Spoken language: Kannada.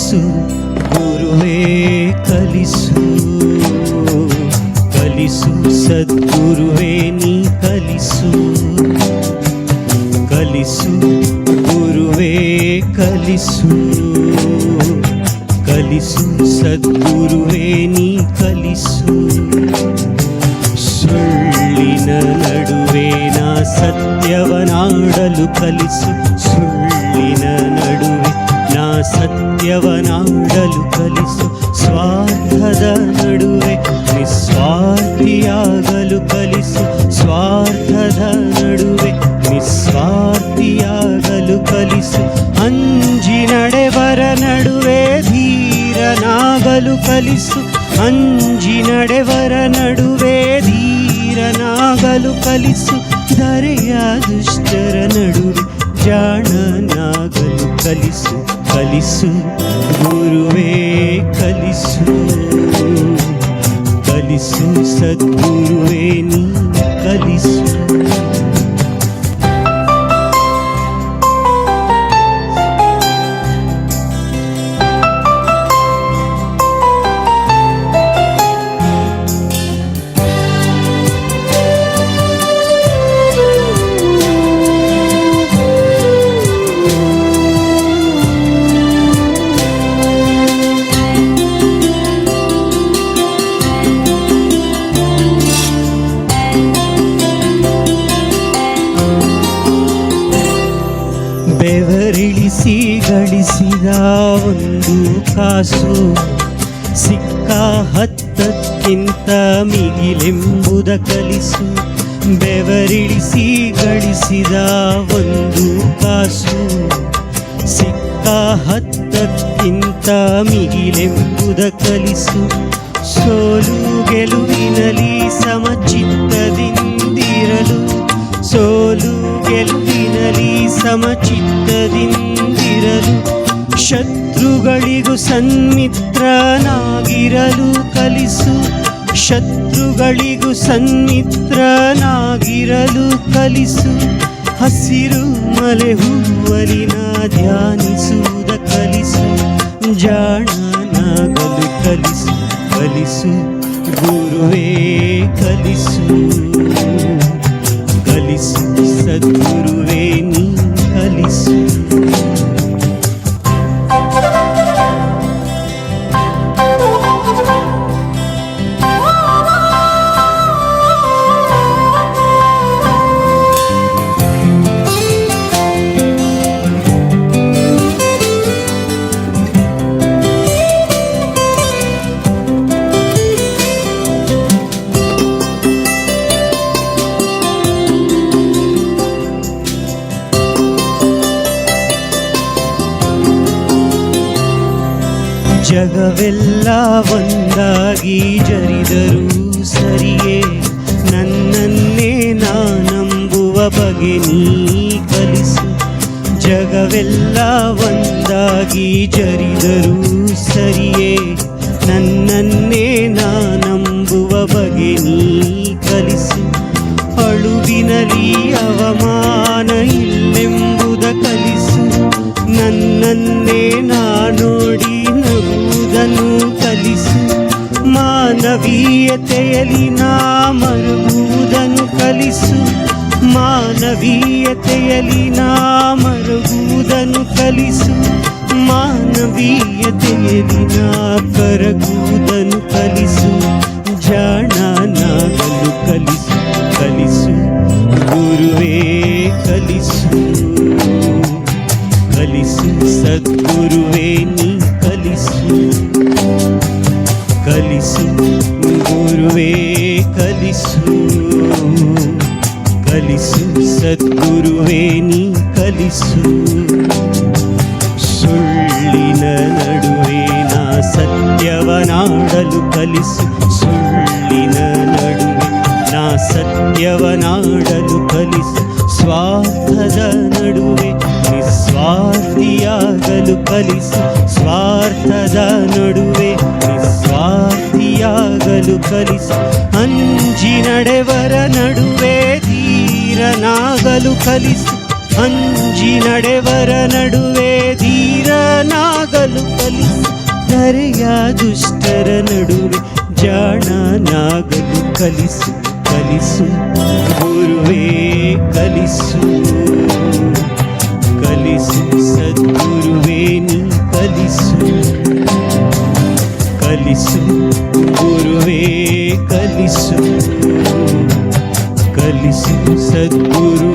ಕಲಿಸು ಗುರುವೇ ಕಲಿಸು, ಕಲಿಸು ಸದ್ಗುರುವೇ ನೀ ಕಲಿಸು, ಕಲಿಸು ಗುರುವೇ ಕಲಿಸು, ಕಲಿಸು ಸದ್ಗುರುವೇ ನೀ ಕಲಿಸು. ಸುಳ್ಳಿನ ನಡುವೆ ನಾ ಸತ್ಯವನಾಡಲು ಕಲಿಸು, ಸುಳ್ಳಿನ ನಡುವೆ ನಾ ಸತ್ಯವನಾಡಲು ಕಲಿಸು. ಸ್ವಾರ್ಥದ ನಡುವೆ ನಿಸ್ವಾರ್ಥಿಯಾಗಲು ಕಲಿಸು, ಸ್ವಾರ್ಥದ ನಡುವೆ ನಿಸ್ವಾರ್ಥಿಯಾಗಲು ಕಲಿಸು. ಅಂಜಿ ನಡೆವರ ನಡುವೆ ಧೀರನಾಗಲು ಕಲಿಸು, ಅಂಜಿ ನಡೆವರ ನಡುವೆ ಧೀರನಾಗಲು ಕಲಿಸು. ಧರೆಯ ದುಷ್ಟರ ನಡುವೆ ಜಾಣನಾಗಲು ಕಲಿಸು, ಕಲಿಸು ಗುರುವೇ ಕಲಿಸು, ಕಲಿಸು ಸದ್ಗುರುವೇ ನೀ ಕಲಿಸು. ಬೆವರಿಳಿಸಿ ಗಳಿಸಿದ ಒಂದು ಕಾಸು ಸಿಕ್ಕ ಹತ್ತಕ್ಕಿಂತ ಮಿಗಿಲೆಂಬುದ ಕಲಿಸು. ಬೆವರಿಳಿಸಿ ಗಳಿಸಿದ ಒಂದು ಕಾಸು ಸಿಕ್ಕ ಹತ್ತಕ್ಕಿಂತ ಮಿಗಿಲೆಂಬುದ ಕಲಿಸು. ಸೋಲು ಗೆಲುವಿನಲ್ಲಿ ಸಮಚಿತ್ತದಿಂದಿರಲು, ಸೋಲು ಗೆಲುವಿನಲ್ಲಿ ಸಮಚಿತ್ತದಿಂದಿರಲು. ಶತ್ರುಗಳಿಗೂ ಸನ್ಮಿತ್ರನಾಗಿರಲು ಕಲಿಸು, ಶತ್ರುಗಳಿಗೂ ಸನ್ಮಿತ್ರನಾಗಿರಲು ಕಲಿಸು. ಹಸಿರು ಮಲೆ ಹೂವಲಿನ ಧ್ಯಾನಿಸುವುದ ಕಲಿಸು, ಜಾಣನಾಗಲು ಕಲಿಸು, ಕಲಿಸು ಗುರುವೇ ಕಲಿಸು, ಕಲಿಸು ಸದ್ಗುರುವೇ ನೀ ಕಲಿಸು. ಜಗವೆಲ್ಲ ಒಂದಾಗಿ ಜರಿದರೂ ಸರಿಯೇ, ನನ್ನನ್ನೇ ನಾನಂಬುವ ಬಗೆ ನೀ ಕಲಿಸು. ಜಗವೆಲ್ಲ ಒಂದಾಗಿ ಜರಿದರೂ ಸರಿಯೇ, ನನ್ನನ್ನೇ ನಾನಂಬುವ ಬಗೆ ನೀ ಕಲಿಸು. ಅಳುವಿನಲ್ಲಿ ಅವಮಾನ ಇಲ್ಲೆಂಬುದ ಕಲಿಸು, ನನ್ನನ್ನೇ ನಾನೋಡಿ ನಗುವುದನ್ನು ಕಲಿಸು. ಮಾನವೀಯತೆಯಲ್ಲಿ ನಾ ಮರುಗುವುದನ್ನು ಕಲಿಸು, ಮಾನವೀಯತೆಯಲ್ಲಿ ನಾ ಮರುಗುವುದನ್ನು ಕಲಿಸು. ಮಾನವೀಯತೆಯಲ್ಲಿ ನಾ ಕರಗುವುದನ್ನು ಕಲಿಸು, ಜಾಣನಾಗಲು ಕಲಿಸು, ಕಲಿಸು ಗುರುವೇ ಕಲಿಸು, ಕಲಿಸು ಸದ್ಗುರುವೇ ನೀ ಕಲಿಸು, ಕಲಿಸು ಗುರುವೇ ಕಲಿಸು, ಕಲಿಸು ಸದ್ಗುರುವೇ ನೀ ಕಲಿಸು. ಸುಳ್ಳಿನ ನಡುವೆ ನಾ ಸತ್ಯವನಾಡಲು ಕಲಿಸು, ಸುಳ್ಳಿನ ನಡುವೆ ನಾ ಸತ್ಯವನಾಡಲು ಕಲಿಸು. ಸ್ವಾರ್ಥದ ನಡುವೆ ನಿಸ್ವಾರ್ಥಿಯಾಗಲು ಕಲಿಸು, ಸ್ವಾರ್ಥದ ನಡುವೆ ನಿಸ್ವಾರ್ಥಿಯಾಗಲು ಕಲಿಸು. ಅಂಜಿ ನಡೆವರ ನಡುವೆ ಧೀರನಾಗಲು ಕಲಿಸು, ಅಂಜಿ ನಡೆವರ ನಡುವೆ ಧೀರನಾಗಲು ಕಲಿಸು, ಧರೆಯ ದುಷ್ಟರ ನಡುವೆ ಜಾಣನಾಗಲು ಕಲಿಸು. ಕಲಿಸು ಗುರುವೇ ಕಲಿಸು, ಕಲಿಸು ಸದ್ಗುರುವೇ ನೀ ಕಲಿಸು. ಕಲಿಸು ಗುರುವೇ ಕಲಿಸು, ಕಲಿಸು ಸದ್ಗುರು